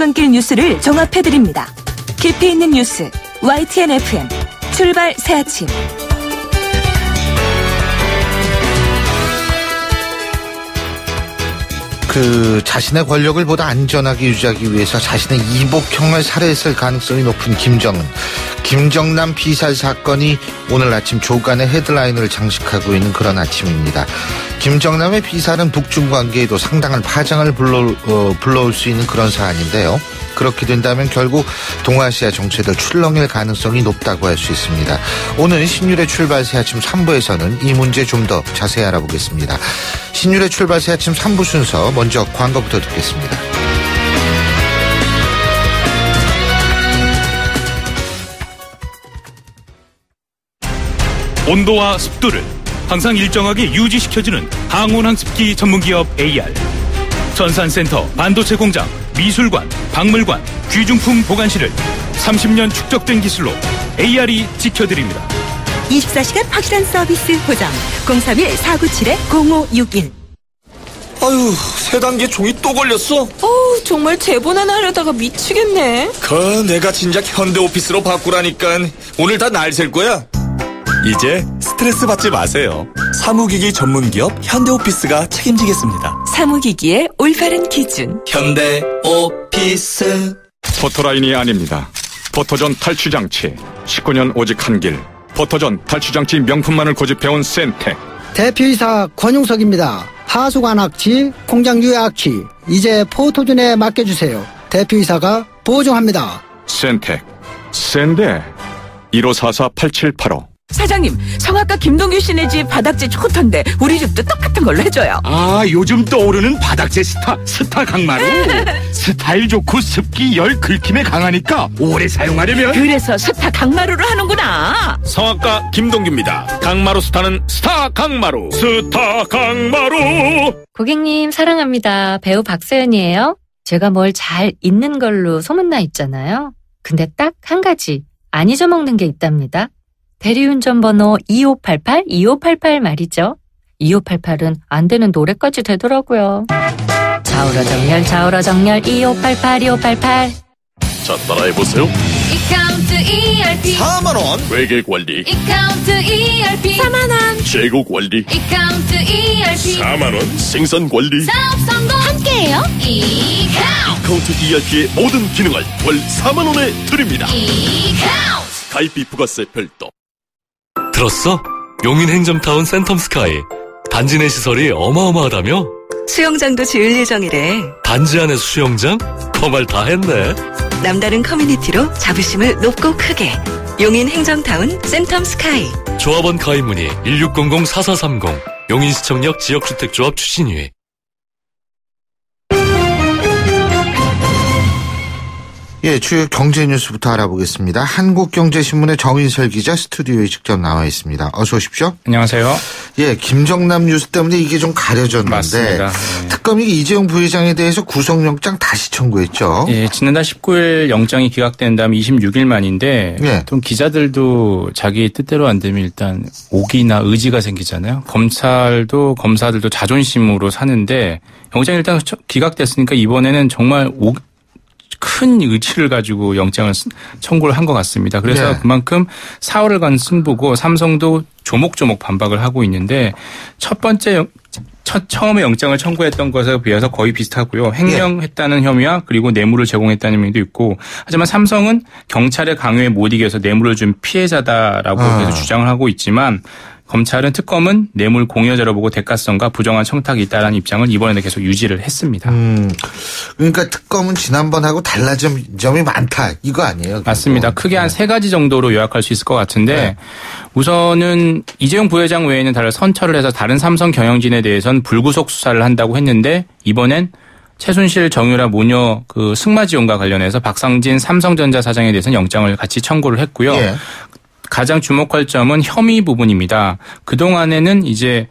출근길 뉴스를 종합해드립니다. 깊이 있는 뉴스 YTN FM 출발 새 아침. 자신의 권력을 보다 안전하게 유지하기 위해서 자신의 이복형을 살해했을 가능성이 높은 김정남 피살 사건이 오늘 아침 조간의 헤드라인을 장식하고 있는 그런 아침입니다. 김정남의 피살은 북중 관계에도 상당한 파장을 불러올 수 있는 그런 사안인데요. 그렇게 된다면 결국 동아시아 정체될 출렁일 가능성이 높다고 할 수 있습니다. 오늘 신율의 출발 새 아침 3부에서는 이 문제 좀 더 자세히 알아보겠습니다. 신율의 출발 새 아침 3부 순서 먼저 광고부터 듣겠습니다. 온도와 습도를 항상 일정하게 유지시켜주는 항온항습기 전문기업 AR. 전산센터, 반도체 공장, 미술관, 박물관, 귀중품 보관실을 30년 축적된 기술로 AR이 지켜드립니다. 24시간 확실한 서비스 보장 031-497-0561. 아유, 세 단계 종이 또 걸렸어? 정말 재본하나 하려다가 미치겠네. 내가 진작 현대오피스로 바꾸라니까. 오늘 다 날 셀 거야. 이제 스트레스 받지 마세요. 사무기기 전문기업 현대오피스가 책임지겠습니다. 사무기기의 올바른 기준 현대오피스. 포토라인이 아닙니다. 포토전 탈취장치 19년 오직 한 길. 포토전 탈취장치 명품만을 고집해온 센텍. 대표이사 권용석입니다. 하수관 악취, 공장 유해 악취 이제 포토전에 맡겨주세요. 대표이사가 보증합니다. 센텍 센데 1544-8785. 사장님, 성악가 김동규 씨네 집 바닥재 좋던데 우리 집도 똑같은 걸로 해줘요. 요즘 떠오르는 바닥재 스타 강마루. 스타일 좋고 습기 열 긁힘에 강하니까 오래 사용하려면 그래서 스타 강마루로 하는구나. 성악가 김동규입니다. 강마루 스타는 스타 강마루. 스타 강마루. 고객님 사랑합니다. 배우 박서연이에요. 제가 뭘 잘 잊는 걸로 소문나 있잖아요. 근데 딱 한 가지 안 잊어먹는 게 있답니다. 대리운전 번호 2588 말이죠. 2588은 안 되는 노래까지 되더라고요. 좌우로 정렬 2588. 자, 따라해보세요. 이카운트 ERP 4만원. 회계관리. 이카운트 ERP 4만원. 재고관리. 이카운트 ERP 4만원. 생산관리. 사업 성공 함께해요. 이카운트 ERP의 모든 기능을 월 4만원에 드립니다. 이카운트. 가입비 부가세 별도. 들었어? 용인 행정타운 센텀스카이. 단지 내 시설이 어마어마하다며? 수영장도 지을 예정이래. 단지 안에 수영장? 거말 다 했네. 남다른 커뮤니티로 자부심을 높고 크게. 용인 행정타운 센텀스카이. 조합원 가입 문의 1600-4430. 용인시청역 지역주택조합 추진위회. 주요 경제 뉴스부터 알아보겠습니다. 한국경제신문의 정인설 기자 스튜디오에 직접 나와 있습니다. 어서 오십시오. 안녕하세요. 김정남 뉴스 때문에 이게 좀 가려졌는데. 맞습니다. 특검이 이재용 부회장에 대해서 구속영장 다시 청구했죠. 지난달 19일 영장이 기각된 다음 26일 만인데 또 기자들도 자기 뜻대로 안 되면 일단 오기나 의지가 생기잖아요. 검사들도 자존심으로 사는데 영장이 일단 기각됐으니까 이번에는 정말 큰 의지를 가지고 영장을 청구를 한 것 같습니다. 그래서 그만큼 4월간 승부고 삼성도 조목조목 반박을 하고 있는데 처음에 영장을 청구했던 것에 비해서 거의 비슷하고요. 횡령했다는 혐의와 그리고 뇌물을 제공했다는 혐의도 있고 하지만 삼성은 경찰의 강요에 못 이겨서 뇌물을 준 피해자다라고 계속 주장을 하고 있지만 검찰은 특검은 뇌물 공여자로 보고 대가성과 부정한 청탁이 있다라는 입장을 이번에도 계속 유지를 했습니다. 그러니까 특검은 지난번하고 달라진 점이 많다 이거 아니에요? 맞습니다. 크게 한 세 가지 정도로 요약할 수 있을 것 같은데 우선은 이재용 부회장 외에는 다른 선처를 해서 다른 삼성 경영진에 대해서는 불구속 수사를 한다고 했는데 이번엔 최순실, 정유라 모녀 승마 지원과 관련해서 박상진 삼성전자 사장에 대해서는 영장을 같이 청구를 했고요. 가장 주목할 점은 혐의 부분입니다. 그동안에는 이제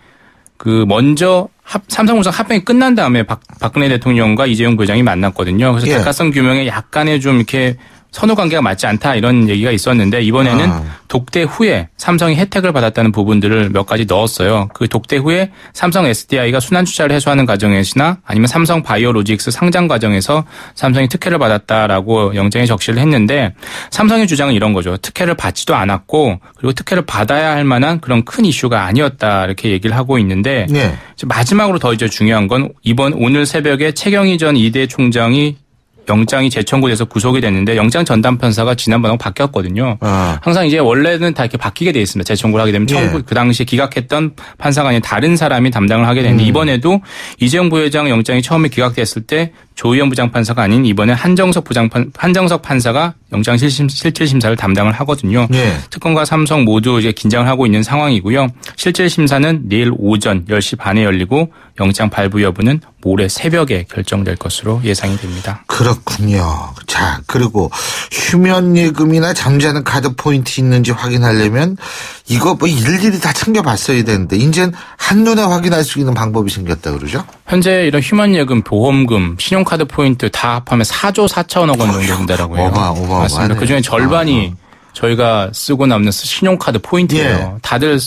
먼저 삼성물산 합병이 끝난 다음에 박근혜 대통령과 이재용 부회장이 만났거든요. 그래서 대가성 규명에 약간의 좀 이렇게 선후 관계가 맞지 않다 이런 얘기가 있었는데 이번에는 독대 후에 삼성이 혜택을 받았다는 부분들을 몇 가지 넣었어요. 그 독대 후에 삼성 SDI가 순환 투자를 해소하는 과정에서나 아니면 삼성 바이오로직스 상장 과정에서 삼성이 특혜를 받았다라고 영장에 적시를 했는데 삼성의 주장은 이런 거죠. 특혜를 받지도 않았고 그리고 특혜를 받아야 할 만한 그런 큰 이슈가 아니었다 이렇게 얘기를 하고 있는데 네. 마지막으로 더 이제 중요한 건 오늘 새벽에 최경희 전 이대 총장이 영장이 재청구돼서 구속이 됐는데 영장 전담 판사가 지난번하고 바뀌었거든요. 항상 이제 원래는 다 이렇게 바뀌게 돼 있습니다. 재청구를 하게 되면 그 당시에 기각했던 판사가 아닌 다른 사람이 담당을 하게 되는데 이번에도 이재용 부회장 영장이 처음에 기각됐을 때 조의원 부장판사가 아닌 이번에 한정석 판사가 영장 실질 심사를 담당을 하거든요. 네. 특검과 삼성 모두 이제 긴장을 하고 있는 상황이고요. 실질 심사는 내일 오전 10시 반에 열리고 영장 발부 여부는 모레 새벽에 결정될 것으로 예상이 됩니다. 그렇군요. 자, 그리고 휴면 예금이나 잠자는 카드 포인트 있는지 확인하려면 이거 뭐 일일이 다 챙겨봤어야 되는데 이제는 한눈에 확인할 수 있는 방법이 생겼다 그러죠? 현재 이런 휴면 예금, 보험금, 신용카드 포인트 다 합하면 4조 4천억 원 정도 된다라고 해요. 맞습니다. 그중에 절반이 저희가 쓰고 남는 신용카드 포인트예요. 예. 다들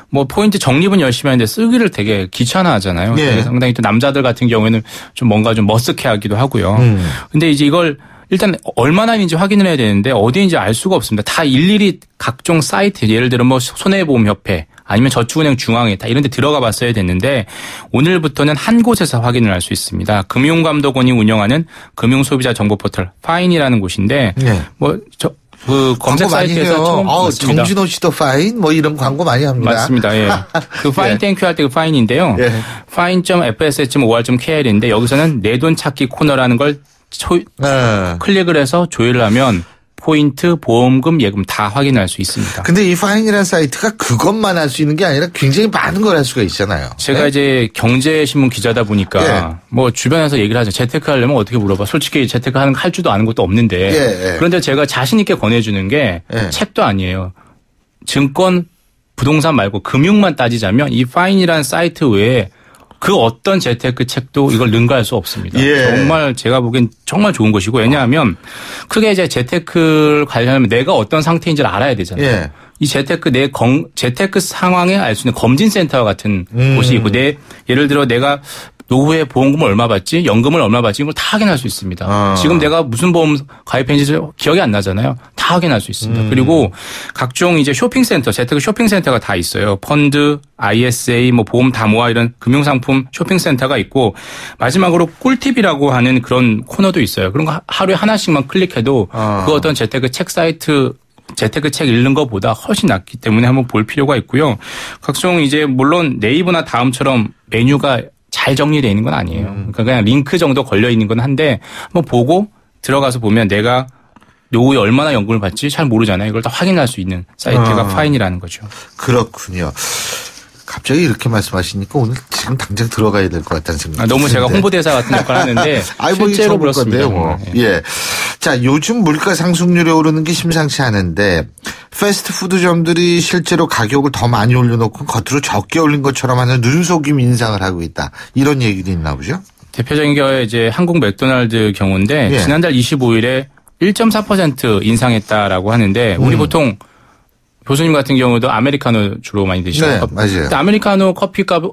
뭐 포인트 적립은 열심히 하는데 쓰기를 되게 귀찮아하잖아요. 예. 되게 상당히 또 남자들 같은 경우에는 좀 뭔가 좀 머쓱해하기도 하고요. 근데 이제 이걸 일단 얼마나인지 확인을 해야 되는데 어디인지 알 수가 없습니다. 다 일일이 각종 사이트 예를 들어 뭐 손해보험협회 아니면 저축은행 중앙회 다 이런 데 들어가 봤어야 됐는데 오늘부터는 한 곳에서 확인을 할 수 있습니다. 금융감독원이 운영하는 금융소비자 정보 포털 파인이라는 곳인데 네. 그 검색 사이트에서 처음 맞습니다. 정진호 씨도 파인 뭐 이런 광고 많이 합니다. 맞습니다. 예. 그 파인 땡큐 할 때 그 파인인데요. 예. fine.fss.or.kr인데 여기서는 내 돈 찾기 코너라는 걸 클릭을 해서 조회를 하면 포인트, 보험금, 예금 다 확인할 수 있습니다. 근데 이 파인이라는 사이트가 그것만 할 수 있는 게 아니라 굉장히 많은 걸 할 수가 있잖아요. 제가 네? 이제 경제신문 기자다 보니까 예. 뭐 주변에서 얘기를 하죠. 재테크 하려면 어떻게 물어봐. 솔직히 재테크 할 줄도 아는 것도 없는데. 예. 그런데 제가 자신 있게 권해주는 게 책도 아니에요. 증권, 부동산 말고 금융만 따지자면 이 파인이라는 사이트 외에 그 어떤 재테크 책도 이걸 능가할 수 없습니다. 예. 정말 제가 보기엔 정말 좋은 것이고 왜냐하면 크게 이제 재테크를 관련하면 내가 어떤 상태인지를 알아야 되잖아요. 예. 이 재테크 재테크 상황에 알 수 있는 검진센터와 같은 곳이 있고 예를 들어 내가 노후에 보험금을 얼마 받지, 연금을 얼마 받지 이걸 다 확인할 수 있습니다. 지금 내가 무슨 보험 가입했는지 기억이 안 나잖아요. 다 확인할 수 있습니다. 그리고 각종 이제 쇼핑센터, 재테크 쇼핑센터가 다 있어요. 펀드, ISA, 뭐 보험 다 모아 이런 금융상품 쇼핑센터가 있고 마지막으로 꿀팁이라고 하는 그런 코너도 있어요. 그런 거 하루에 하나씩만 클릭해도 그 어떤 재테크 책 사이트 재테크 책 읽는 것보다 훨씬 낫기 때문에 한번 볼 필요가 있고요. 각종 이제 물론 네이버나 다음처럼 메뉴가 잘 정리되어 있는 건 아니에요. 그러니까 그냥 링크 정도 걸려 있는 건 한데 한번 보고 들어가서 보면 내가 노후에 얼마나 연금을 받지 잘 모르잖아요. 이걸 다 확인할 수 있는 사이트가 파인이라는 거죠. 그렇군요. 갑자기 이렇게 말씀하시니까 오늘 지금 당장 들어가야 될 것 같다는 생각이 너무 제가 홍보대사 같은 역할을 하는데 실제로 그렇습니다. 뭐. 예. 자, 요즘 물가 상승률이 오르는 게 심상치 않은데 패스트푸드점들이 실제로 가격을 더 많이 올려놓고 겉으로 적게 올린 것처럼 하는 눈속임 인상을 하고 있다. 이런 얘기도 있나 보죠? 대표적인 경우에 이제 한국 맥도날드 경우인데 예. 지난달 25일에 1.4% 인상했다라고 하는데 우리 보통 교수님 같은 경우도 아메리카노 주로 많이 드시죠. 네, 맞아요. 근데 아메리카노 커피값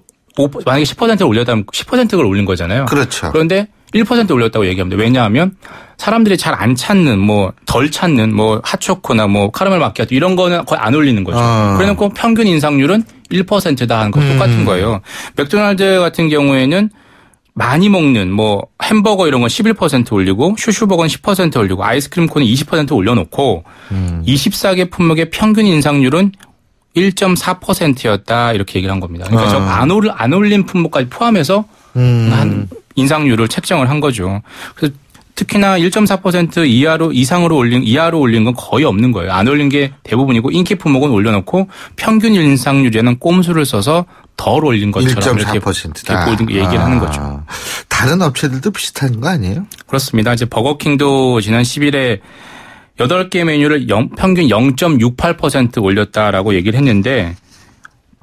만약에 10%를 올렸다면 10%를 올린 거잖아요. 그렇죠. 그런데 1% 올렸다고 얘기합니다. 왜냐하면 사람들이 잘 안 찾는 덜 찾는 핫초코나 카라멜 마키아토 이런 거는 거의 안 올리는 거죠. 그래놓고 평균 인상률은 1%다 하는 거 똑같은 거예요. 맥도날드 같은 경우에는 많이 먹는 햄버거 이런 건 11% 올리고 슈슈버거는 10% 올리고 아이스크림 콘은 20% 올려놓고 24개 품목의 평균 인상률은 1.4%였다 이렇게 얘기를 한 겁니다. 그러니까 저 안 올린 품목까지 포함해서 한 인상률을 책정을 한 거죠. 그래서 특히나 1.4% 이하로 올린 건 거의 없는 거예요. 안 올린 게 대부분이고 인기 품목은 올려놓고 평균 인상률에는 꼼수를 써서 덜 올린 것처럼 1.4%다. 이렇게 얘기를 하는 거죠. 다른 업체들도 비슷한 거 아니에요? 그렇습니다. 이제 버거킹도 지난 10일에 8개 메뉴를 평균 0.68% 올렸다라고 얘기를 했는데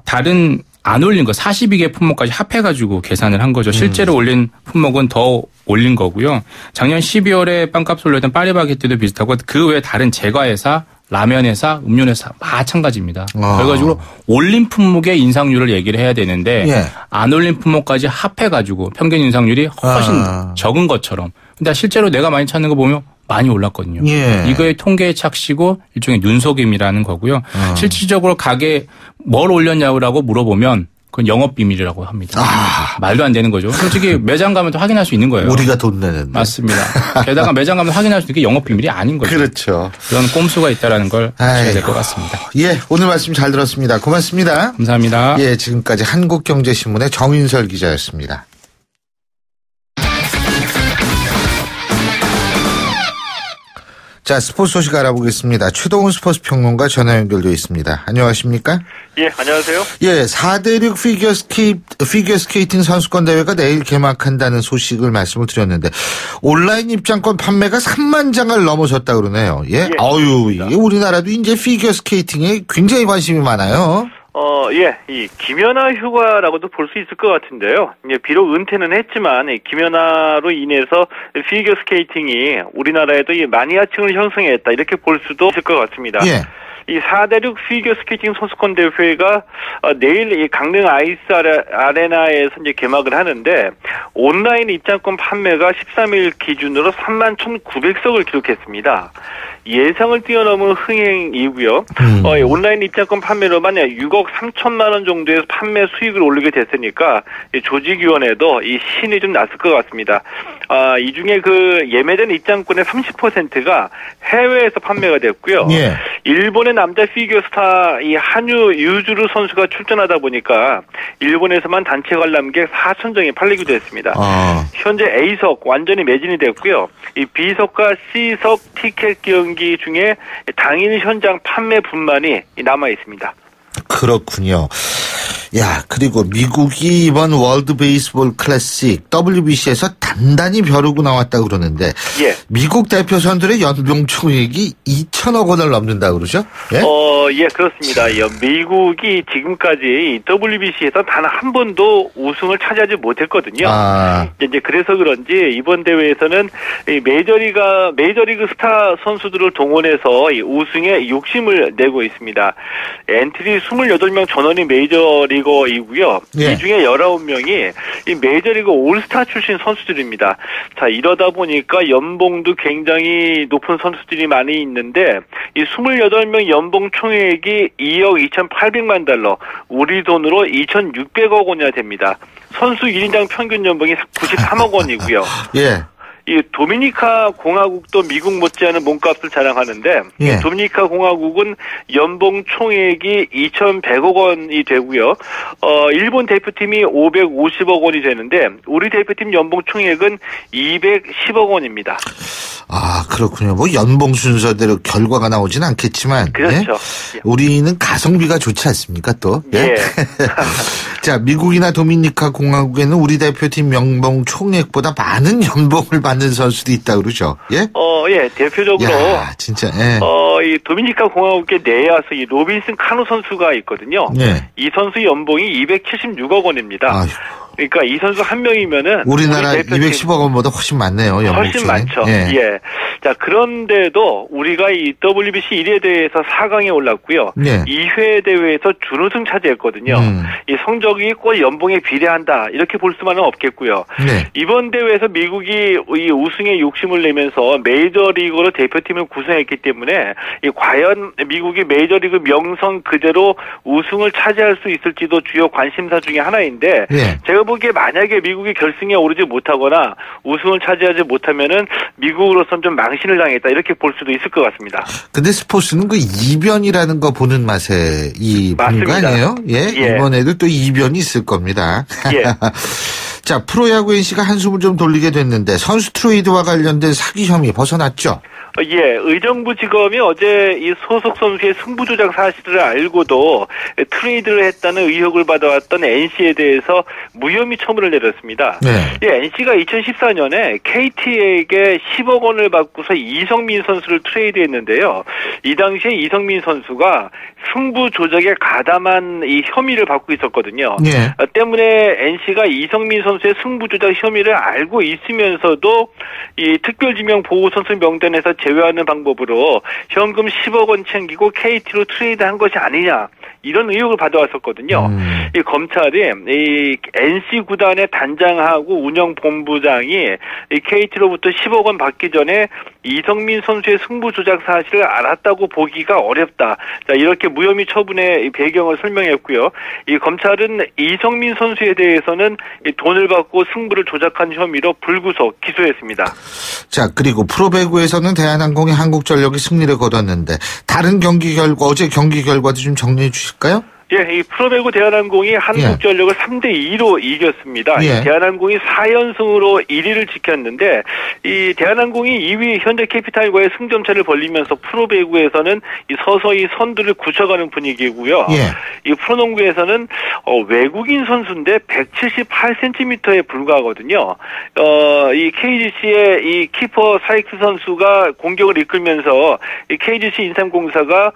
다른 안 올린 거 42개 품목까지 합해가지고 계산을 한 거죠. 실제로 올린 품목은 더 올린 거고요. 작년 12월에 빵값 올렸던 파리바게뜨도 비슷하고 그 외에 다른 제과회사, 라면회사, 음료회사 마찬가지입니다. 그래가지고 올린 품목의 인상률을 얘기를 해야 되는데 예. 안 올린 품목까지 합해가지고 평균 인상률이 훨씬 적은 것처럼. 근데 실제로 내가 많이 찾는 거 보면 많이 올랐거든요. 예. 이거의 통계의 착시고 일종의 눈속임이라는 거고요. 실질적으로 가게 뭘 올렸냐고 물어보면 그건 영업 비밀이라고 합니다. 말도 안 되는 거죠. 솔직히 매장 가면 또 확인할 수 있는 거예요. 우리가 돈 내는데. 맞습니다. 게다가 매장 가면 확인할 수 있는 게 영업 비밀이 아닌 거죠. 그렇죠. 그런 꼼수가 있다는 걸 아셔야 될 것 같습니다. 예, 오늘 말씀 잘 들었습니다. 고맙습니다. 감사합니다. 예, 지금까지 한국경제신문의 정인설 기자였습니다. 자, 스포츠 소식 알아보겠습니다. 최동훈 스포츠 평론가 전화 연결되어 있습니다. 안녕하십니까? 예, 안녕하세요. 예, 4대6 피겨스케이팅 선수권 대회가 내일 개막한다는 소식을 말씀을 드렸는데 온라인 입장권 판매가 3만 장을 넘어섰다 그러네요. 예? 어유, 이게 우리나라도 이제 피겨스케이팅에 굉장히 관심이 많아요. 예, 이 김연아 휴가라고도 볼 수 있을 것 같은데요. 예, 비록 은퇴는 했지만 김연아로 인해서 피겨 스케이팅이 우리나라에도 이 마니아층을 형성했다 이렇게 볼 수도 있을 것 같습니다. 예. 이 4대6 피겨 스케이팅 선수권 대회가 내일 이 강릉 아이스 아레나에서 이제 개막을 하는데 온라인 입장권 판매가 13일 기준으로 31,900석을 기록했습니다. 예상을 뛰어넘은 흥행이고요. 온라인 입장권 판매로만 6억 3천만 원 정도의 판매 수익을 올리게 됐으니까 조직위원회도 이 신이 좀 났을 것 같습니다. 이 중에 그 예매된 입장권의 30%가 해외에서 판매가 됐고요. 예. 일본의 남자 피겨 스타 이 한유 유주루 선수가 출전하다 보니까 일본에서만 단체 관람객 4,000정이 팔리기도 했습니다. 현재 A석 완전히 매진이 됐고요. 이 B석과 C석 티켓 경기 중에 당일 현장 판매분만이 남아 있습니다. 그렇군요. 야, 그리고 미국이 이번 월드 베이스볼 클래식 WBC에서 단단히 벼르고 나왔다 그러는데 예. 미국 대표 선수들의 연봉 총액이 2천억 원을 넘는다 그러죠? 예? 예, 그렇습니다. 미국이 지금까지 WBC에서 단 한 번도 우승을 차지하지 못했거든요. 이제 그래서 그런지 이번 대회에서는 메이저리그 스타 선수들을 동원해서 이 우승에 욕심을 내고 있습니다. 엔트리 28명 전원이 메이저리거이고요. 예. 이 중에 19명이 이 메이저리그 올스타 출신 선수들입니다. 자, 이러다 보니까 연봉도 굉장히 높은 선수들이 많이 있는데 이 28명 연봉 총액이 2억 2,800만 달러, 우리 돈으로 2,600억 원이나 됩니다. 선수 1인당 평균 연봉이 93억 원이고요. 예. 이 도미니카 공화국도 미국 못지않은 몸값을 자랑하는데 예. 도미니카 공화국은 연봉 총액이 2,100억 원이 되고요. 일본 대표팀이 550억 원이 되는데 우리 대표팀 연봉 총액은 210억 원입니다. 그렇군요. 뭐 연봉 순서대로 결과가 나오진 않겠지만 그렇죠. 예? 우리는 가성비가 좋지 않습니까 또? 예. 예. 자, 미국이나 도미니카 공화국에는 우리 대표팀 연봉 총액보다 많은 연봉을 받는 선수도 있다 그러죠. 예? 예, 대표적으로 진짜. 예. 이 도미니카 공화국의 내야수 이 로빈슨 카누 선수가 있거든요. 예. 이 선수 연봉이 276억 원입니다. 그러니까 이 선수 한 명이면은 우리나라 210억 원보다 훨씬 많네요. 연봉 훨씬 많죠. 예. 자, 그런데도 우리가 이 WBC 1회 대회에서 4강에 올랐고요. 예. 2회 대회에서 준우승 차지했거든요. 이 성적이 꼭 연봉에 비례한다 이렇게 볼 수만은 없겠고요. 네. 이번 대회에서 미국이 이 우승에 욕심을 내면서 메이저리그로 대표팀을 구성했기 때문에 과연 미국이 메이저리그 명성 그대로 우승을 차지할 수 있을지도 주요 관심사 중에 하나인데 예. 제가 보기에 만약에 미국이 결승에 오르지 못하거나 우승을 차지하지 못하면은 미국으로서는 좀 망신을 당했다 이렇게 볼 수도 있을 것 같습니다. 근데 스포츠는 그 이변이라는 거 보는 맛에 보는 거 아니에요? 예? 이번에도 또 이변이 있을 겁니다. 예. 자, 프로야구 NC가 한숨을 좀 돌리게 됐는데 선수 트레이드와 관련된 사기 혐의 벗어났죠? 의정부지검이 어제 이 소속 선수의 승부 조작 사실을 알고도 트레이드를 했다는 의혹을 받아왔던 NC에 대해서 무혐의 처분을 내렸습니다. 네. NC가 2014년에 KT에게 10억 원을 받고서 이성민 선수를 트레이드했는데요. 이 당시에 이성민 선수가 승부 조작에 가담한 이 혐의를 받고 있었거든요. 네. 때문에 NC가 이성민 선수의 승부 조작 혐의를 알고 있으면서도 이 특별지명 보호 선수 명단에서 제외하는 방법으로 현금 10억 원 챙기고 KT로 트레이드한 것이 아니냐. 이런 의혹을 받아왔었거든요. 이 검찰이 이 NC 구단의 단장하고 운영본부장이 이 KT로부터 10억 원 받기 전에 이성민 선수의 승부 조작 사실을 알았다고 보기가 어렵다. 자, 이렇게 무혐의 처분의 배경을 설명했고요. 이 검찰은 이성민 선수에 대해서는 이 돈을 받고 승부를 조작한 혐의로 불구속 기소했습니다. 자, 그리고 프로배구에서는 대한항공이 한국전력이 승리를 거뒀는데 다른 경기 결과, 어제 경기 결과도 좀 정리해 주실까요? 이 프로배구 대한항공이 한국전력을 3대2로 이겼습니다. 대한항공이 4연승으로 1위를 지켰는데, 이 대한항공이 2위 현대캐피탈과의 승점차를 벌리면서 프로배구에서는 이 서서히 선두를 굳혀가는 분위기고요. 이 프로농구에서는 외국인 선수인데 178cm에 불과하거든요. 이 KGC의 이 키퍼 사이크 선수가 공격을 이끌면서 이 KGC 인삼공사가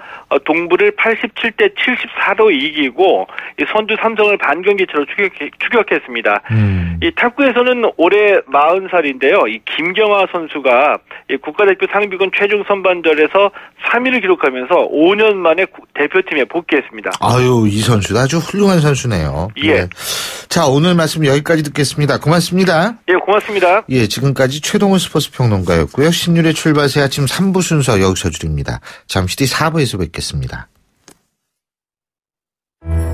동부를 87대74로 이기고 이 선두 삼성을 반경기차로 추격했습니다. 이 탁구에서는 올해 40살인데요. 이 김경화 선수가 이 국가대표 상비군 최종 선발전에서 3위를 기록하면서 5년 만에 대표팀에 복귀했습니다. 아유, 이 선수도 아주 훌륭한 선수네요. 예. 자, 오늘 말씀 여기까지 듣겠습니다. 고맙습니다. 예, 고맙습니다. 예, 지금까지 최동훈 스포츠 평론가였고요. 신율의 출발새 아침 3부 순서 여기서 줄입니다. 잠시 뒤 4부에서 뵙겠습니다.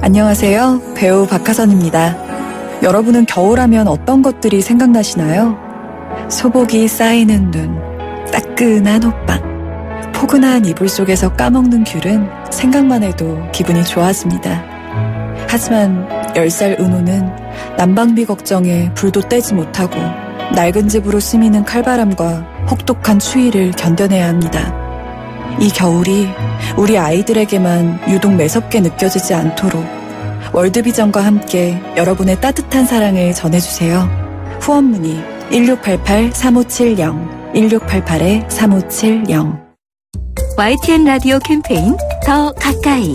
안녕하세요. 배우 박하선입니다. 여러분은 겨울하면 어떤 것들이 생각나시나요? 소복이 쌓이는 눈, 따끈한 호빵, 포근한 이불 속에서 까먹는 귤은 생각만 해도 기분이 좋아집니다. 하지만 10살 은호는 난방비 걱정에 불도 떼지 못하고 낡은 집으로 스미는 칼바람과 혹독한 추위를 견뎌내야 합니다. 이 겨울이 우리 아이들에게만 유독 매섭게 느껴지지 않도록 월드비전과 함께 여러분의 따뜻한 사랑을 전해주세요. 후원 문의 1688-3570 1688-3570. YTN 라디오 캠페인 더 가까이.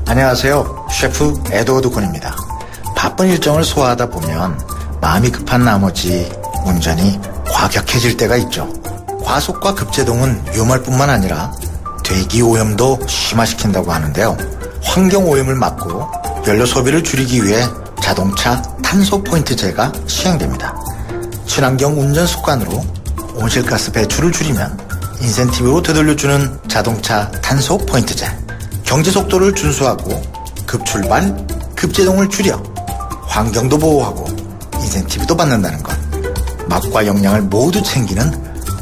안녕하세요. 셰프 에드워드 곤입니다. 바쁜 일정을 소화하다 보면 마음이 급한 나머지 운전이 과격해질 때가 있죠. 과속과 급제동은 위험할 뿐만 아니라 대기오염도 심화시킨다고 하는데요. 환경오염을 막고 연료 소비를 줄이기 위해 자동차 탄소 포인트제가 시행됩니다. 친환경 운전 습관으로 온실가스 배출을 줄이면 인센티브로 되돌려주는 자동차 탄소 포인트제. 경제 속도를 준수하고 급출발, 급제동을 줄여 환경도 보호하고 인센티브도 받는다는 것. 맛과 영양을 모두 챙기는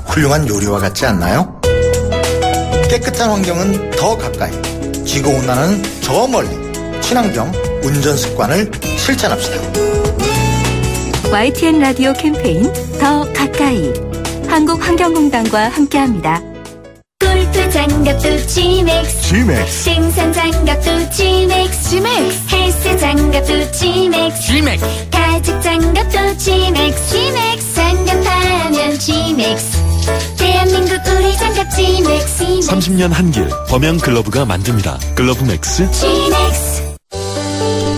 훌륭한 요리와 같지 않나요? 깨끗한 환경은 더 가까이, 지구온난화는 저 멀리. 친환경 운전 습관을 실천합시다. YTN 라디오 캠페인 더 가까이. 한국환경공단과 함께합니다. 골프 장갑도 G맥스, 생산 장갑도 G맥스, 헬스 장갑도 G맥스, 가죽 장갑도 G맥스, 장갑하면 G맥스. 대한민국 우리 장갑 G맥스. 30년 한길 범양 글러브가 만듭니다. 글러브 맥스. G맥스.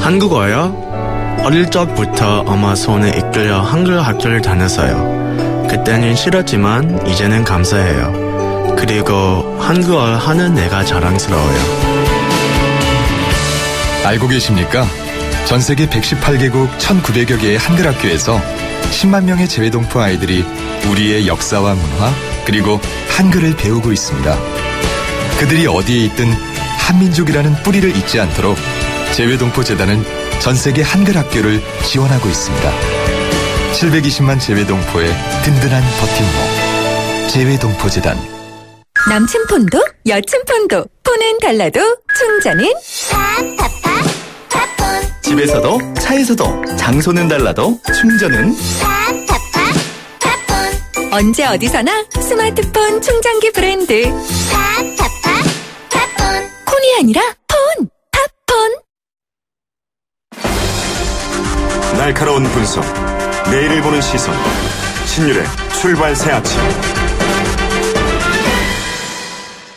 한국어요? 어릴 적부터 엄마 손에 이끌려 한글 학교를 다녔어요. 그때는 싫었지만 이제는 감사해요. 그리고 한국어 하는 내가 자랑스러워요. 알고 계십니까? 전 세계 118개국 1900여 개의 한글 학교에서 10만 명의 재외동포 아이들이 우리의 역사와 문화 그리고 한글을 배우고 있습니다. 그들이 어디에 있든 한민족이라는 뿌리를 잊지 않도록 재외동포 재단은 전 세계 한글 학교를 지원하고 있습니다. 720만 재외동포의 든든한 버팀목. 재외동포 재단. 남친 폰도 여친 폰도 폰은 달라도 충전은 집에서도 차에서도 장소는 달라도 충전은 언제 어디서나 스마트폰 충전기 브랜드 팝폰. 콘이 아니라 폰. 팝폰. 날카로운 분석, 내일을 보는 시선, 신율의 출발 새 아침.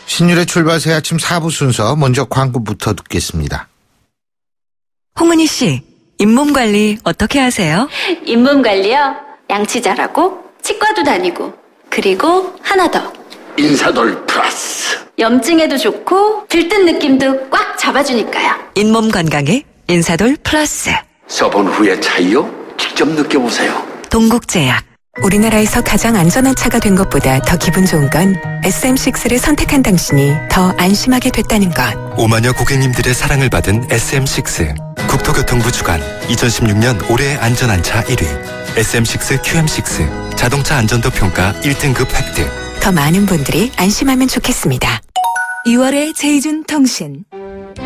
신율의 출발 새 아침 4부 순서, 먼저 광고부터 듣겠습니다. 홍은희 씨, 잇몸 관리 어떻게 하세요? 잇몸 관리요? 양치 잘하고 치과도 다니고, 그리고 하나 더, 인사돌 플러스. 염증에도 좋고 들뜬 느낌도 꽉 잡아주니까요. 잇몸 건강에 인사돌 플러스. 써본 후의 차이요? 직접 느껴보세요. 동국제약. 우리나라에서 가장 안전한 차가 된 것보다 더 기분 좋은 건 SM6를 선택한 당신이 더 안심하게 됐다는 것. 5만여 고객님들의 사랑을 받은 SM6 국토교통부 주관 2016년 올해의 안전한 차 1위 SM6 QM6 자동차 안전도 평가 1등급 획득. 더 많은 분들이 안심하면 좋겠습니다. 2월의 제이준 통신.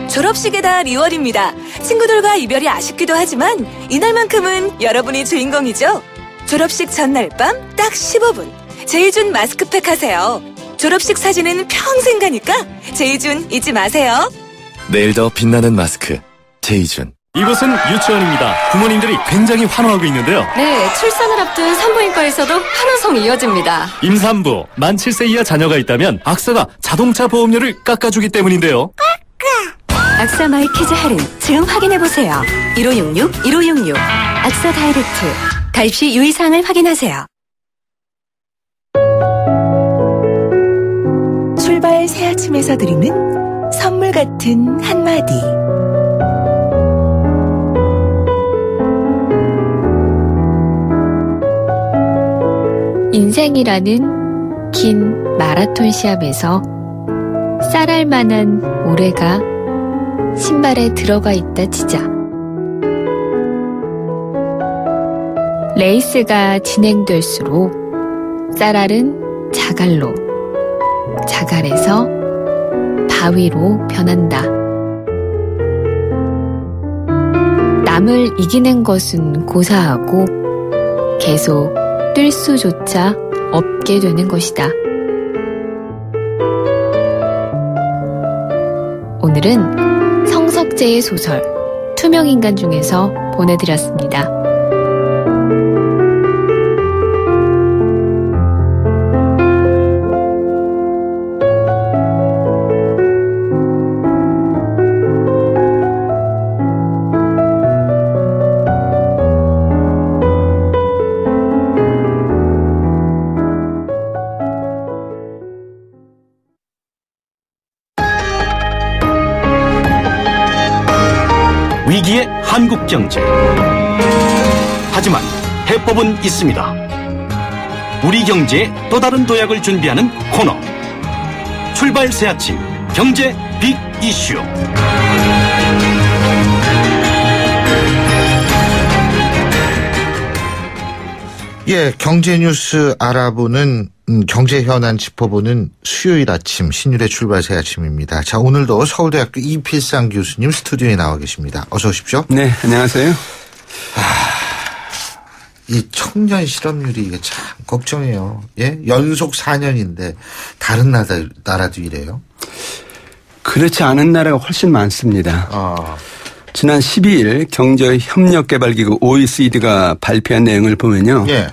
졸업식에다 리월입니다. 친구들과 이별이 아쉽기도 하지만 이날만큼은 여러분이 주인공이죠. 졸업식 전날 밤 딱 15분 제이준 마스크팩 하세요. 졸업식 사진은 평생 가니까 제이준 잊지 마세요. 내일 더 빛나는 마스크 제이준. 이곳은 유치원입니다. 부모님들이 굉장히 환호하고 있는데요. 네, 출산을 앞둔 산부인과에서도 환호성이 이어집니다. 임산부, 만 7세 이하 자녀가 있다면 악사가 자동차 보험료를 깎아주기 때문인데요. 악사 마이 키즈 할인 지금 확인해보세요. 1566-1566 악사 다이렉트. 가입 시 유의사항을 확인하세요. 출발 새 아침에서 드리는 선물 같은 한마디. 인생이라는 긴 마라톤 시합에서 쌀알 만한 모래가 신발에 들어가 있다 치자. 레이스가 진행될수록 쌀알은 자갈로, 자갈에서 바위로 변한다. 남을 이기는 것은 고사하고 계속 뛸 수조차 없게 되는 것이다. 오늘은 성석재의 소설 투명인간 중에서 보내드렸습니다. 위기의 한국 경제. 하지만 해법은 있습니다. 우리 경제에 또 다른 도약을 준비하는 코너. 출발 새 아침 경제 빅 이슈. 예, 경제 뉴스 알아보는 경제 현안 짚어보는 수요일 아침 신율의 출발 새 아침입니다. 자, 오늘도 서울대학교 이필상 교수님 스튜디오에 나와 계십니다. 어서 오십시오. 네, 안녕하세요. 이 청년 실업률이 이게 참 걱정이에요. 예, 연속 4년인데 다른 나라도 이래요? 그렇지 않은 나라가 훨씬 많습니다. 지난 12일 경제협력개발기구 OECD가 발표한 내용을 보면요. 예.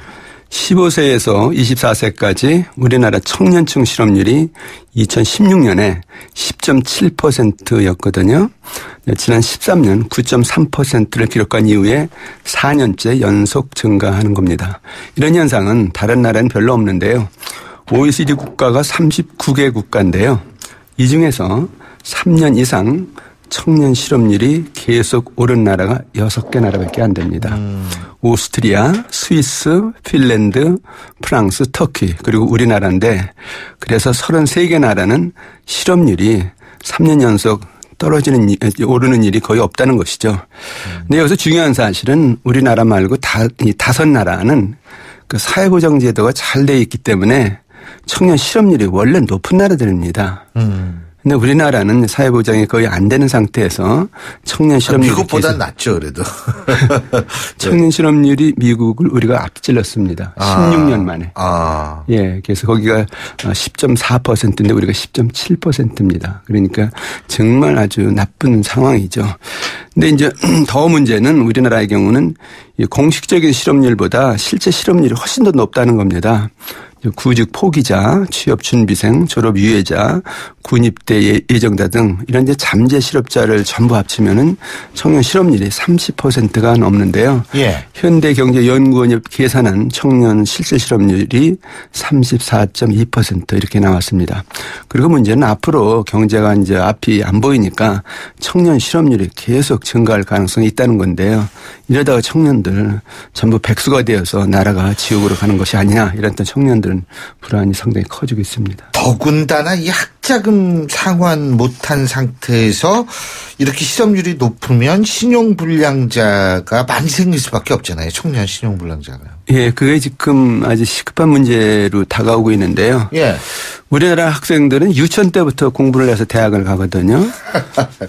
15세에서 24세까지 우리나라 청년층 실업률이 2016년에 10.7%였거든요. 지난 13년 9.3%를 기록한 이후에 4년째 연속 증가하는 겁니다. 이런 현상은 다른 나라는 별로 없는데요. OECD 국가가 39개 국가인데요. 이 중에서 3년 이상 청년 실업률이 계속 오른 나라가 6개 나라밖에 안 됩니다. 오스트리아, 스위스, 핀란드, 프랑스, 터키 그리고 우리나라인데 그래서 33개 나라는 실업률이 3년 연속 오르는 일이 거의 없다는 것이죠. 근데 여기서 중요한 사실은 우리나라 말고 이 5나라는 그 사회보장제도가 잘 돼 있기 때문에 청년 실업률이 원래 높은 나라들입니다. 근데 우리나라는 사회보장이 거의 안 되는 상태에서 청년 실업률이 미국보다는 낫죠, 그래도. 청년 실업률이 미국을 우리가 앞질렀습니다. 16년 만에. 예, 그래서 거기가 10.4%인데 우리가 10.7%입니다. 그러니까 정말 아주 나쁜 상황이죠. 근데 이제 더 문제는 우리나라의 경우는 공식적인 실업률보다 실제 실업률이 훨씬 더 높다는 겁니다. 구직 포기자, 취업 준비생, 졸업 유예자, 군입대 예정자 등 이런 이제 잠재 실업자를 전부 합치면은 청년 실업률이 30%가 넘는데요. 예. 현대경제연구원이 계산한 청년 실질 실업률이 34.2% 이렇게 나왔습니다. 그리고 문제는 앞으로 경제가 이제 앞이 안 보이니까 청년 실업률이 계속 증가할 가능성이 있다는 건데요. 이러다가 청년들 전부 백수가 되어서 나라가 지옥으로 가는 것이 아니냐 이런 청년들은 불안이 상당히 커지고 있습니다. 더군다나 이 학자금 상환 못한 상태에서 이렇게 실업률이 높으면 신용불량자가 많이 생길 수밖에 없잖아요. 청년 신용불량자가요. 예, 그게 지금 아주 시급한 문제로 다가오고 있는데요. 예. 우리나라 학생들은 유치원 때부터 공부를 해서 대학을 가거든요.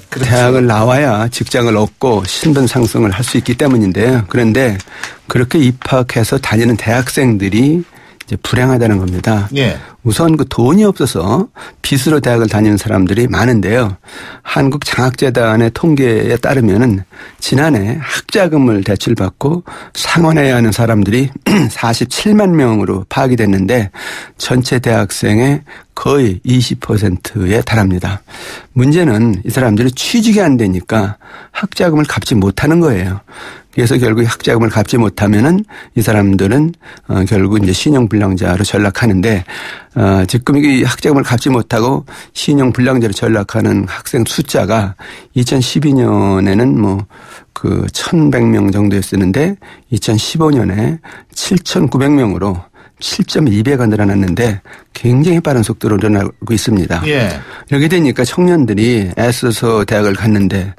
그렇죠. 대학을 나와야 직장을 얻고 신분 상승을 할 수 있기 때문인데요. 그런데 그렇게 입학해서 다니는 대학생들이 이제 불행하다는 겁니다. 예. 우선 그 돈이 없어서 빚으로 대학을 다니는 사람들이 많은데요. 한국장학재단의 통계에 따르면은 지난해 학자금을 대출받고 상환해야 하는 사람들이 47만 명으로 파악이 됐는데 전체 대학생의 거의 20%에 달합니다. 문제는 이 사람들이 취직이 안 되니까 학자금을 갚지 못하는 거예요. 그래서 결국 학자금을 갚지 못하면은 이 사람들은 결국 이제 신용불량자로 전락하는데 지금 이 학자금을 갚지 못하고 신용불량자로 전락하는 학생 숫자가 2012년에는 뭐 그 1,100명 정도였었는데 2015년에 7,900명으로 7.2배가 늘어났는데 굉장히 빠른 속도로 늘어나고 있습니다. 예. 이렇게 되니까 청년들이 애써서 대학을 갔는데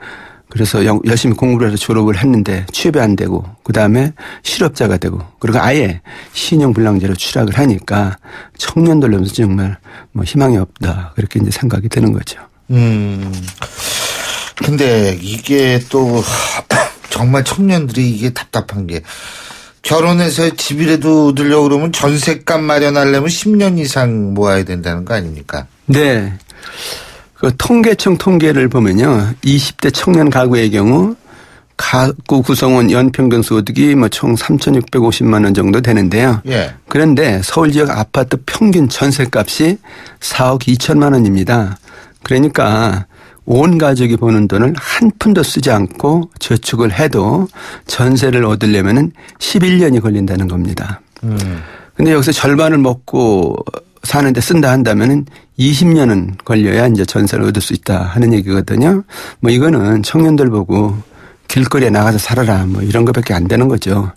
그래서 열심히 공부를 해서 졸업을 했는데 취업이 안 되고 그다음에 실업자가 되고 그리고 아예 신용불량자로 추락을 하니까 청년들로 정말 뭐 희망이 없다 그렇게 이제 생각이 드는 거죠. 근데 이게 또 정말 청년들이 이게 답답한 게 결혼해서 집이라도 얻으려고 그러면 전셋값 마련하려면 10년 이상 모아야 된다는 거 아닙니까? 네. 그 통계청 통계를 보면요. 20대 청년 가구의 경우 가구 구성원 연평균 소득이 뭐 총 3,650만 원 정도 되는데요. 예. 그런데 서울 지역 아파트 평균 전셋값이 4억 2천만 원입니다. 그러니까 온 가족이 버는 돈을 한 푼도 쓰지 않고 저축을 해도 전세를 얻으려면은 11년이 걸린다는 겁니다. 근데 여기서 절반을 먹고 사는데 쓴다 한다면은 20년은 걸려야 이제 전세를 얻을 수 있다 하는 얘기거든요. 뭐 이거는 청년들 보고 길거리에 나가서 살아라 뭐 이런 것밖에 안 되는 거죠.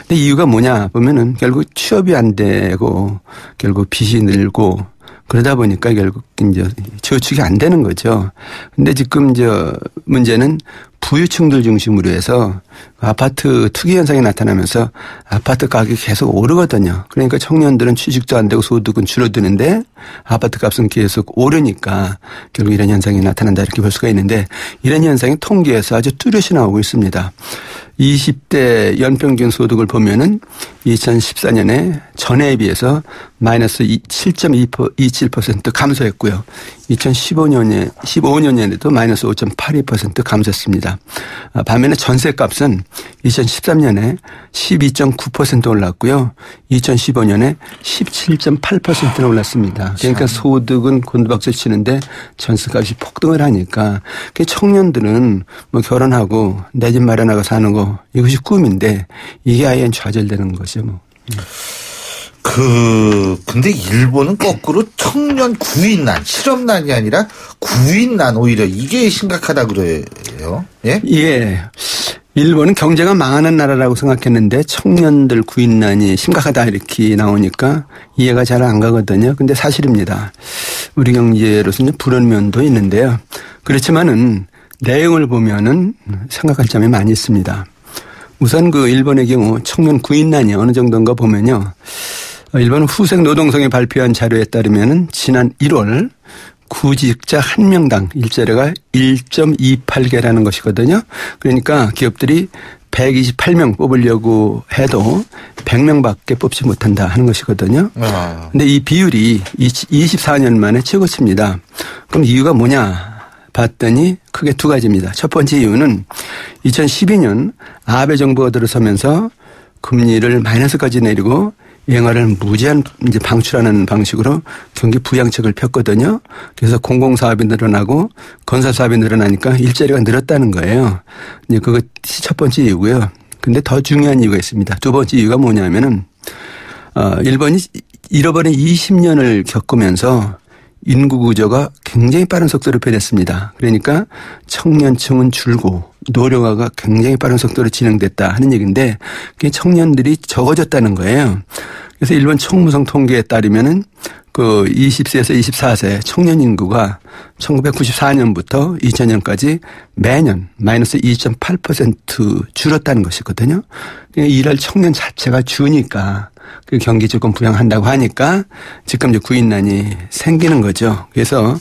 근데 이유가 뭐냐 보면은 결국 취업이 안 되고 결국 빚이 늘고 그러다 보니까 결국 이제 저축이 안 되는 거죠. 근데 지금 이제 문제는 부유층들 중심으로 해서 아파트 투기 현상이 나타나면서 아파트 가격이 계속 오르거든요. 그러니까 청년들은 취직도 안 되고 소득은 줄어드는데 아파트 값은 계속 오르니까 결국 이런 현상이 나타난다 이렇게 볼 수가 있는데 이런 현상이 통계에서 아주 뚜렷이 나오고 있습니다. 20대 연평균 소득을 보면은 2014년에 전해에 비해서 마이너스 7.27% 감소했고요. 2015년에도 마이너스 5.82% 감소했습니다. 반면에 전세값은 2013년에 12.9% 올랐고요. 2015년에 17.8% 올랐습니다. 그러니까 소득은 곤두박질 치는데 전세값이 폭등을 하니까 청년들은 뭐 결혼하고 내 집 마련하고 사는 거 이것이 꿈인데 이게 아예 좌절되는 거죠. 뭐. 근데 일본은 거꾸로 청년 구인난, 실업난이 아니라 구인난 오히려 이게 심각하다 그래요. 예? 예. 일본은 경제가 망하는 나라라고 생각했는데 청년들 구인난이 심각하다 이렇게 나오니까 이해가 잘 안 가거든요. 근데 사실입니다. 우리 경제로서는 부러운 면도 있는데요. 그렇지만은 내용을 보면은 생각할 점이 많이 있습니다. 우선 그 일본의 경우 청년 구인난이 어느 정도인가 보면요. 일본 후생 노동성이 발표한 자료에 따르면은 지난 1월 구직자 1명당 일자리가 1.28개라는 것이거든요. 그러니까 기업들이 128명 뽑으려고 해도 100명밖에 뽑지 못한다 하는 것이거든요. 근데 이 비율이 24년 만에 최고치입니다. 그럼 이유가 뭐냐 봤더니 크게 두 가지입니다. 첫 번째 이유는 2012년 아베 정부가 들어서면서 금리를 마이너스까지 내리고 영화를 무제한 이제 방출하는 방식으로 경기 부양책을 폈거든요. 그래서 공공사업이 늘어나고 건설사업이 늘어나니까 일자리가 늘었다는 거예요. 이제 그것이 첫 번째 이유고요. 근데 더 중요한 이유가 있습니다. 두 번째 이유가 뭐냐면은, 일본이 잃어버린 20년을 겪으면서 인구 구조가 굉장히 빠른 속도로 변했습니다. 그러니까 청년층은 줄고 노령화가 굉장히 빠른 속도로 진행됐다 하는 얘기인데 그게 청년들이 적어졌다는 거예요. 그래서 일본 총무성 통계에 따르면은 그 20세에서 24세 청년 인구가 1994년부터 2000년까지 매년 마이너스 2.8% 줄었다는 것이거든요. 일할 청년 자체가 주니까 그 경기 조건 부양한다고 하니까 지금 이제 구인난이 생기는 거죠. 그래서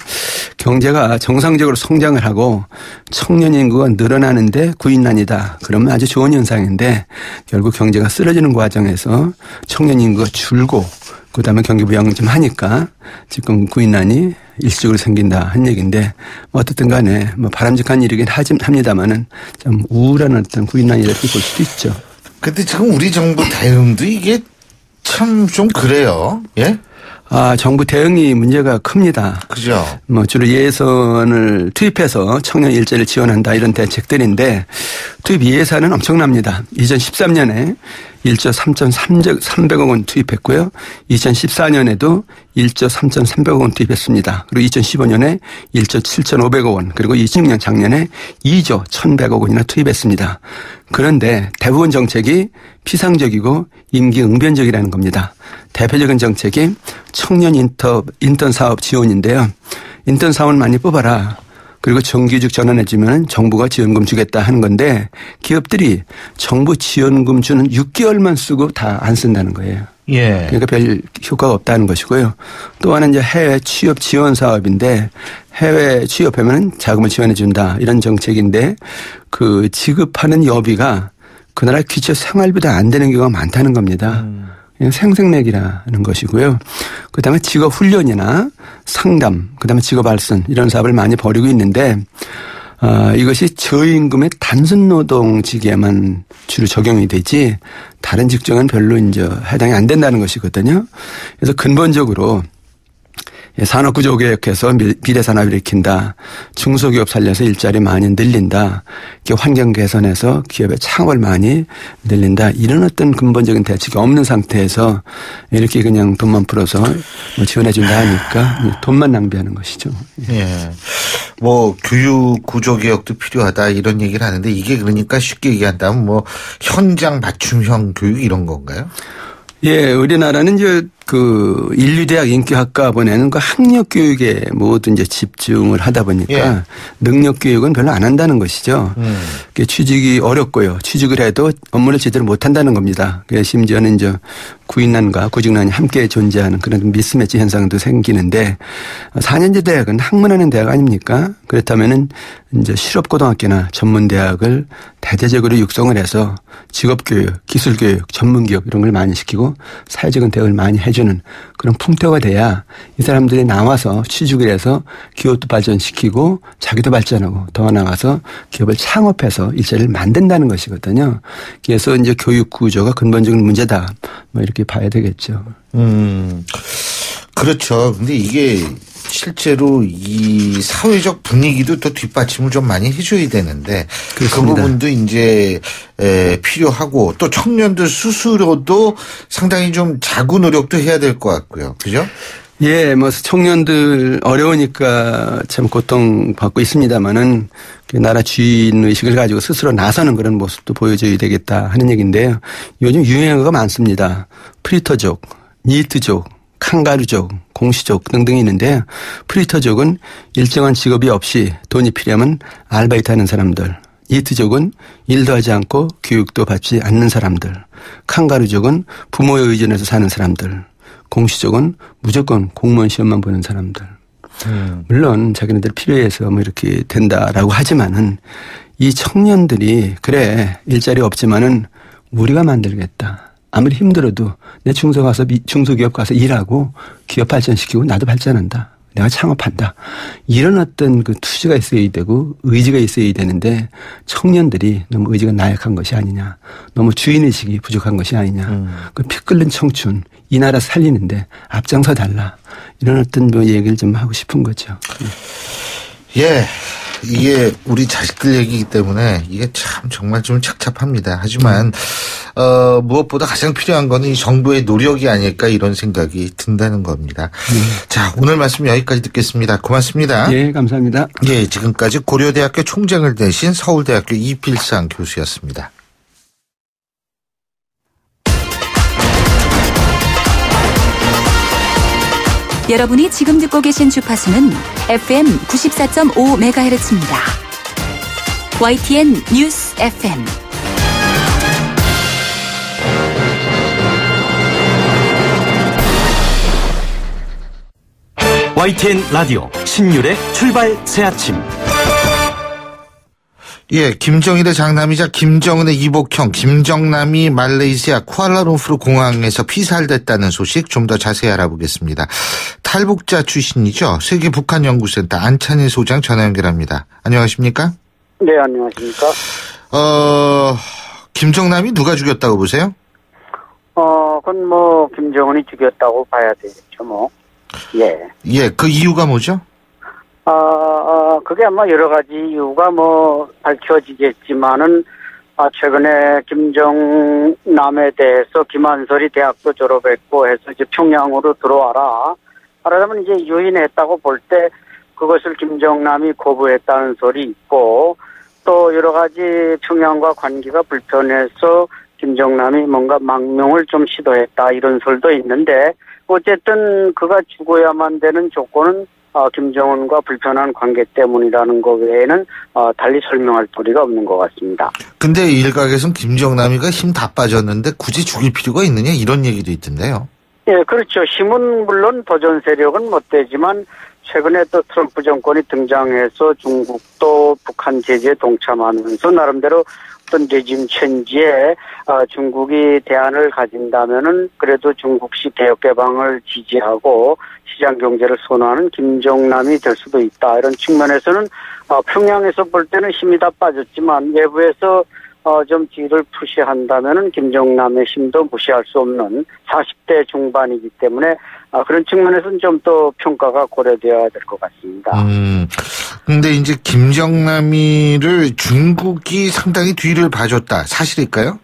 경제가 정상적으로 성장을 하고 청년 인구가 늘어나는데 구인난이다. 그러면 아주 좋은 현상인데 결국 경제가 쓰러지는 과정에서 청년 인구가 줄고 그다음에 경기 부양 좀 하니까 지금 구인난이 일시적으로 생긴다 한 얘기인데 어떻든 간에 뭐 바람직한 일이긴 합니다만은 좀 우울한 어떤 구인난이 이렇게 볼 수도 있죠. 근데 지금 우리 정부 대응도 이게 참 좀 그래요. 예? 정부 대응이 문제가 큽니다. 그죠. 뭐 주로 예산을 투입해서 청년 일자리를 지원한다 이런 대책들인데 투입 예산은 엄청납니다. 2013년에 1조 3,300억 원 투입했고요. 2014년에도 1조 3,300억 원 투입했습니다. 그리고 2015년에 1조 7,500억 원 그리고 2016년 작년에 2조 1,100억 원이나 투입했습니다. 그런데 대부분 정책이 피상적이고 임기응변적이라는 겁니다. 대표적인 정책이 청년 인턴 사업 지원인데요. 인턴 사원 많이 뽑아라. 그리고 정규직 전환해주면 정부가 지원금 주겠다 하는 건데 기업들이 정부 지원금 주는 6개월만 쓰고 다 안 쓴다는 거예요. 예. 그러니까 별 효과가 없다는 것이고요. 또 하나는 이제 해외 취업 지원 사업인데 해외 취업하면 자금을 지원해 준다 이런 정책인데 그 지급하는 여비가 그 나라 기초 생활비도 안 되는 경우가 많다는 겁니다. 그냥 생색내기라는 것이고요. 그다음에 직업 훈련이나 상담, 그다음에 직업 발전 이런 사업을 많이 벌이고 있는데 이것이 저임금의 단순 노동직에만 주로 적용이 되지 다른 직종은 별로 이제 해당이 안 된다는 것이거든요. 그래서 근본적으로 산업구조 개혁해서 미래산업을 일으킨다. 중소기업 살려서 일자리 많이 늘린다. 환경 개선해서 기업의 창업을 많이 늘린다. 이런 어떤 근본적인 대책이 없는 상태에서 이렇게 그냥 돈만 풀어서 뭐 지원해 준다 하니까 돈만 낭비하는 것이죠. 예. 뭐 교육 구조 개혁도 필요하다 이런 얘기를 하는데 이게 그러니까 쉽게 얘기한다면 뭐 현장 맞춤형 교육 이런 건가요? 예, 우리나라는 이제 그 인류대학 인기학과본에는 그 학력 교육에 모두 이제 집중을 하다 보니까 예. 능력 교육은 별로 안 한다는 것이죠. 취직이 어렵고요. 취직을 해도 업무를 제대로 못 한다는 겁니다. 심지어는 이제 구인난과 구직난이 함께 존재하는 그런 미스매치 현상도 생기는데 4년제 대학은 학문하는 대학 아닙니까? 그렇다면은 이제 실업고등학교나 전문대학을 대대적으로 육성을 해서 직업교육, 기술교육, 전문기업 이런 걸 많이 시키고 사회적인 대우를 많이 해주는 그런 풍토가 돼야 이 사람들이 나와서 취직을 해서 기업도 발전시키고 자기도 발전하고 더 나아가서 기업을 창업해서 일자리를 만든다는 것이거든요. 그래서 이제 교육 구조가 근본적인 문제다. 뭐 이렇게 봐야 되겠죠. 그렇죠. 근데 이게 실제로 이 사회적 분위기도 또 뒷받침을 좀 많이 해줘야 되는데 그렇습니다. 그 부분도 이제 필요하고 또 청년들 스스로도 상당히 좀 자구 노력도 해야 될 것 같고요. 그죠? 예, 뭐 청년들 어려우니까 참 고통받고 있습니다만은 나라 주인 의식을 가지고 스스로 나서는 그런 모습도 보여줘야 되겠다 하는 얘기인데요. 요즘 유행어가 많습니다. 프리터족, 니트족, 칸가루족, 공시족 등등이 있는데 프리터족은 일정한 직업이 없이 돈이 필요하면 아르바이트하는 사람들. 니트족은 일도 하지 않고 교육도 받지 않는 사람들. 칸가루족은 부모에 의존해서 사는 사람들. 공시족은 무조건 공무원 시험만 보는 사람들. 물론 자기네들 필요해서 뭐 이렇게 된다라고 하지만은 이 청년들이 그래 일자리 없지만은 우리가 만들겠다. 아무리 힘들어도 내 중소기업 가서 일하고 기업 발전시키고 나도 발전한다. 내가 창업한다. 이런 어떤 그 투지가 있어야 되고 의지가 있어야 되는데 청년들이 너무 의지가 나약한 것이 아니냐. 너무 주인의식이 부족한 것이 아니냐. 그 피 끓는 청춘 이 나라 살리는데 앞장서 달라. 이런 어떤 뭐 얘기를 좀 하고 싶은 거죠. 예. 이게 우리 자식들 얘기이기 때문에 이게 참 정말 좀 착잡합니다. 하지만 무엇보다 가장 필요한 거는 이 정부의 노력이 아닐까 이런 생각이 든다는 겁니다. 자, 오늘 말씀 여기까지 듣겠습니다. 고맙습니다. 예, 감사합니다. 예, 지금까지 고려대학교 총장을 대신 서울대학교 이필상 교수였습니다. 여러분이 지금 듣고 계신 주파수는 FM 94.5MHz입니다. YTN 뉴스 FM. YTN 라디오 신율의 출발 새 아침. 예, 김정일의 장남이자 김정은의 이복형 김정남이 말레이시아 쿠알라룸푸르 공항에서 피살됐다는 소식 좀 더 자세히 알아보겠습니다. 탈북자 출신이죠. 세계 북한연구센터 안찬일 소장 전화 연결합니다. 안녕하십니까? 네, 안녕하십니까? 김정남이 누가 죽였다고 보세요? 그건 뭐 김정은이 죽였다고 봐야 되겠죠, 뭐. 예. 예, 그 이유가 뭐죠? 그게 아마 여러 가지 이유가 뭐 밝혀지겠지만은, 최근에 김정남에 대해서 김한솔이 대학도 졸업했고 해서 이제 평양으로 들어와라. 말하자면 이제 유인했다고 볼 때 그것을 김정남이 거부했다는 소리 있고, 또 여러 가지 평양과 관계가 불편해서 김정남이 뭔가 망명을 좀 시도했다 이런 설도 있는데, 어쨌든 그가 죽어야만 되는 조건은 김정은과 불편한 관계 때문이라는 것 외에는 달리 설명할 도리가 없는 것 같습니다. 근데 일각에서는 김정남이가 힘 다 빠졌는데 굳이 죽일 필요가 있느냐 이런 얘기도 있던데요. 예, 그렇죠. 힘은 물론 도전 세력은 못 되지만 최근에 또 트럼프 정권이 등장해서 중국도 북한 제재에 동참하면서 나름대로 어떤 레짐 체인지에 중국이 대안을 가진다면은 그래도 중국식 개혁 개방을 지지하고 시장 경제를 선호하는 김정남이 될 수도 있다. 이런 측면에서는 평양에서 볼 때는 힘이 다 빠졌지만 외부에서 좀 뒤를 푸시한다면은 김정남의 힘도 무시할 수 없는 40대 중반이기 때문에 그런 측면에서는 좀 더 평가가 고려되어야 될 것 같습니다. 근데 이제 김정남이를 중국이 상당히 뒤를 봐줬다. 사실일까요?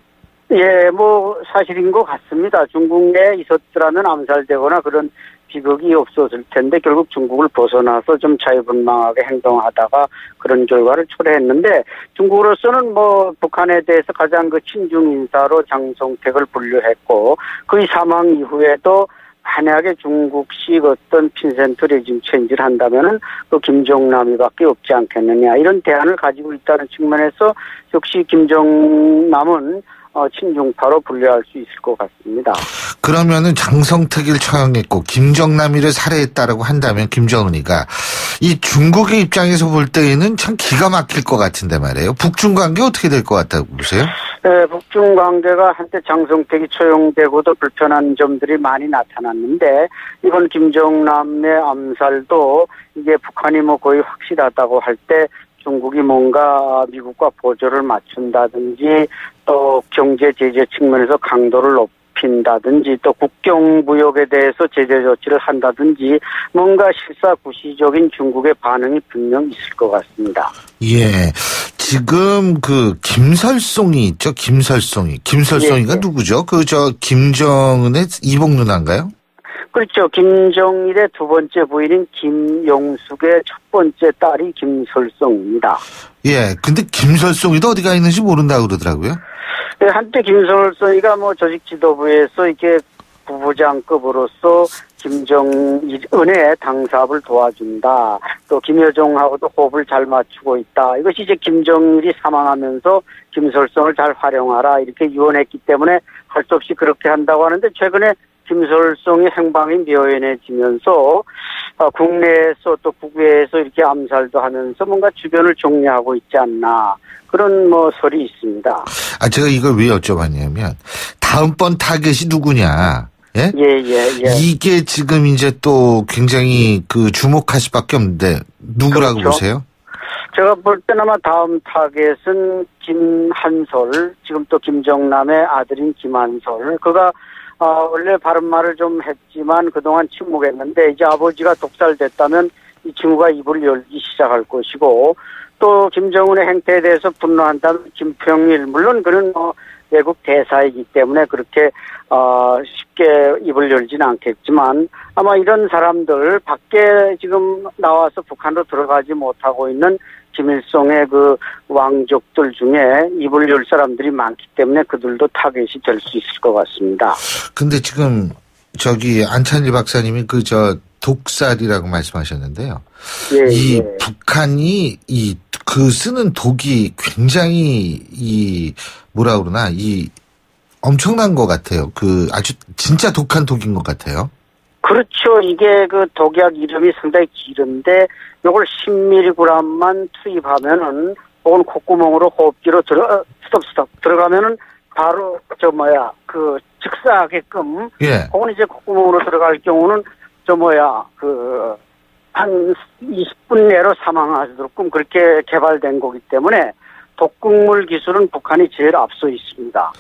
예, 뭐 사실인 것 같습니다. 중국 내에 있었더라면 암살되거나 그런 비극이 없었을 텐데 결국 중국을 벗어나서 좀 자유분방하게 행동하다가 그런 결과를 초래했는데 중국으로서는 뭐 북한에 대해서 가장 그 친중 인사로 장성택을 분류했고 그의 사망 이후에도 만약에 중국식 어떤 핀센트 레짐 체인지를 한다면은 그 김정남이밖에 없지 않겠느냐 이런 대안을 가지고 있다는 측면에서 역시 김정남은 친중파로 분류할 수 있을 것 같습니다. 그러면은 장성택을 처형했고 김정남이를 살해했다라고 한다면 김정은이가 이 중국의 입장에서 볼 때에는 참 기가 막힐 것 같은데 말이에요. 북중 관계 어떻게 될 것 같다고 보세요? 네, 북중 관계가 한때 장성택이 처형되고도 불편한 점들이 많이 나타났는데 이번 김정남의 암살도 이게 북한이 뭐 거의 확실하다고 할 때 중국이 뭔가 미국과 보조를 맞춘다든지 또 경제 제재 측면에서 강도를 높인다든지 또 국경 무역에 대해서 제재 조치를 한다든지 뭔가 실사구시적인 중국의 반응이 분명 있을 것 같습니다. 예. 지금 그 김설송이 있죠. 김설송이가 예. 누구죠? 김정은의 이복 누나인가요? 그렇죠. 김정일의 두 번째 부인인 김용숙의 첫 번째 딸이 김설송입니다. 예. 근데 김설송이도 어디가 있는지 모른다고 그러더라고요. 네, 한때 김설송이가 뭐 조직 지도부에서 이게 부부장급으로서 김정은의 당사업을 도와준다. 또 김여정하고도 호흡을 잘 맞추고 있다. 이것이 이제 김정일이 사망하면서 김설송을 잘 활용하라 이렇게 유언했기 때문에 할 수 없이 그렇게 한다고 하는데 최근에 김설송의 행방이 묘연해지면서 국내에서 또 국외에서 이렇게 암살도 하면서 뭔가 주변을 정리하고 있지 않나 그런 뭐 설이 있습니다. 제가 이걸 왜 여쭤봤냐면 다음번 타겟이 누구냐. 예? 예. 이게 지금 이제 또 굉장히 그 주목할 수밖에 없는데 누구라고 그렇죠. 보세요? 제가 볼 때는 아마 다음 타겟은 김한솔, 지금 또 김정남의 아들인 김한솔. 그가 원래 바른말을 좀 했지만 그동안 침묵했는데 이제 아버지가 독살됐다면 이 친구가 입을 열기 시작할 것이고 또 김정은의 행태에 대해서 분노한다면 김평일, 물론 그는 외국 대사이기 때문에 그렇게 쉽게 입을 열지는 않겠지만 아마 이런 사람들 밖에 지금 나와서 북한으로 들어가지 못하고 있는 김일성의 그 왕족들 중에 입을 열 사람들이 많기 때문에 그들도 타겟이 될 수 있을 것 같습니다. 근데 지금 안찬일 박사님이 독살이라고 말씀하셨는데요. 이 북한이 그 쓰는 독이 굉장히 엄청난 것 같아요. 아주 진짜 독한 독인 것 같아요. 그렇죠. 이게 그 독약 이름이 상당히 길은데 요걸 10mg만 투입하면은 혹은 콧구멍으로 호흡기로 들어가면은 바로 즉사하게끔 혹은 이제 콧구멍으로 들어갈 경우는 한 20분 내로 사망하도록끔 그렇게 개발된 거기 때문에 독극물 기술은 북한이 제일 앞서 있습니다.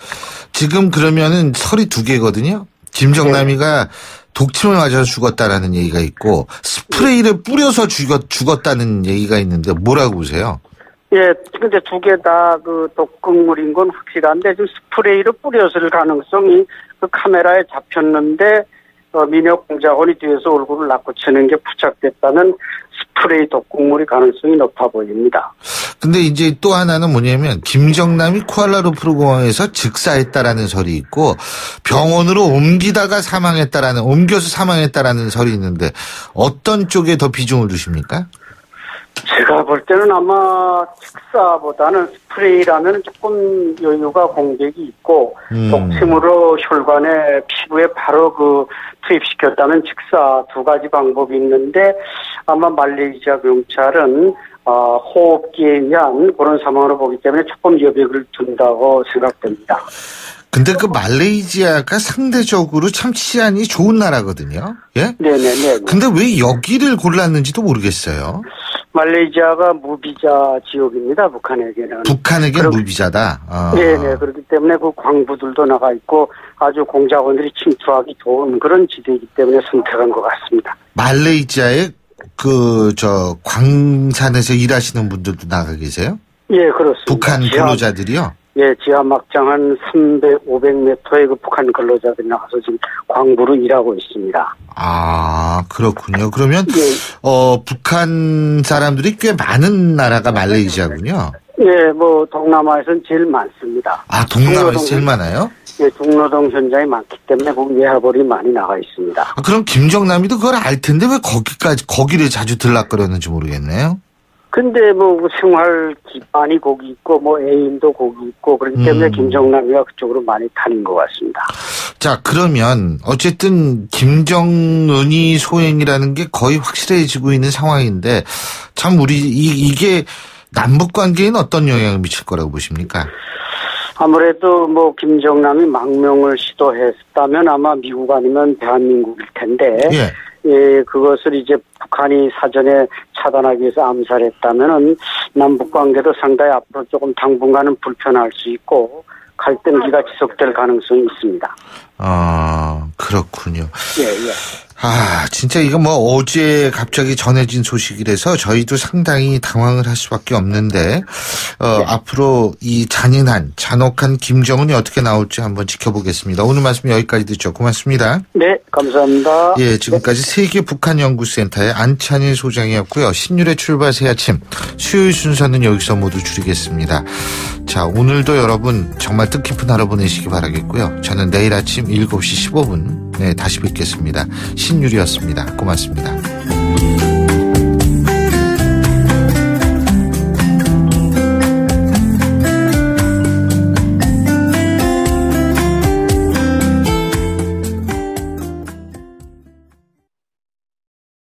지금 그러면은 설이 두 개거든요. 김정남이가 독침을 맞아서 죽었다라는 얘기가 있고 스프레이를 뿌려서 죽었다는 얘기가 있는데 뭐라고 보세요? 예, 근데 두 개 다 그 독극물인 건 확실한데 지금 스프레이를 뿌렸을 가능성이 그 카메라에 잡혔는데 민혁공작원이 뒤에서 얼굴을 낚고치는 게 부착됐다는 스프레이 독극물이 가능성이 높아 보입니다. 근데 이제 또 하나는 뭐냐면 김정남이 쿠알라룸푸르 공항에서 즉사했다라는 설이 있고 병원으로 옮겨서 사망했다라는 설이 있는데 어떤 쪽에 더 비중을 두십니까? 제가 볼 때는 아마 즉사보다는 스프레이라면 조금 여유가 공백이 있고 독침으로 혈관에 피부에 바로 투입시켰다면 즉사 두 가지 방법이 있는데 아마 말레이시아 경찰은 호흡기에 의한 그런 상황으로 보기 때문에 조금 여백을 둔다고 생각됩니다. 근데 그 말레이시아가 상대적으로 참 치안이 좋은 나라거든요. 예? 네네네. 근데 왜 여기를 골랐는지도 모르겠어요. 말레이시아가 무비자 지역입니다. 북한에게는. 북한에게는 무비자다. 네네. 그렇기 때문에 그 광부들도 나가 있고 아주 공작원들이 침투하기 좋은 그런 지대이기 때문에 선택한 것 같습니다. 말레이시아에 광산에서 일하시는 분들도 나가 계세요? 예, 그렇습니다. 북한 근로자들이요? 예, 지하 막장 한 300, 500m의 그 북한 근로자들이 나가서 지금 광부로 일하고 있습니다. 아, 그렇군요. 그러면, 북한 사람들이 꽤 많은 나라가 말레이시아군요. 예, 동남아에서는 제일 많습니다. 아, 동남아에서 제일 많아요? 예, 중노동 현장이 많기 때문에 거기 외화벌이 많이 나가 있습니다. 그럼 김정남이도 그걸 알 텐데 왜 거기를 자주 들락거렸는지 모르겠네요. 근데 생활 기반이 거기 있고 애인도 거기 있고 그렇기 때문에 김정남이가 그쪽으로 많이 다닌 것 같습니다. 자, 그러면 어쨌든 김정은이 소행이라는 게 거의 확실해지고 있는 상황인데 참 이게 남북 관계에는 어떤 영향을 미칠 거라고 보십니까? 아무래도 김정남이 망명을 시도했다면 아마 미국 아니면 대한민국일 텐데 예, 그것을 이제 북한이 사전에 차단하기 위해서 암살했다면은 남북 관계도 상당히 앞으로 조금 당분간은 불편할 수 있고 갈등기가 지속될 가능성이 있습니다. 아, 그렇군요. 예. 아, 진짜 이거 어제 갑자기 전해진 소식이라서 저희도 상당히 당황을 할 수밖에 없는데, 앞으로 이 잔혹한 김정은이 어떻게 나올지 한번 지켜보겠습니다. 오늘 말씀 여기까지 듣죠. 고맙습니다. 네, 감사합니다. 예, 지금까지 세계 북한연구센터의 안찬일 소장이었고요. 신율의 출발 새 아침, 수요일 순서는 여기서 모두 줄이겠습니다. 자, 오늘도 여러분 정말 뜻깊은 하루 보내시기 바라겠고요. 저는 내일 아침 7시 15분 다시 뵙겠습니다. 신율이었습니다. 고맙습니다.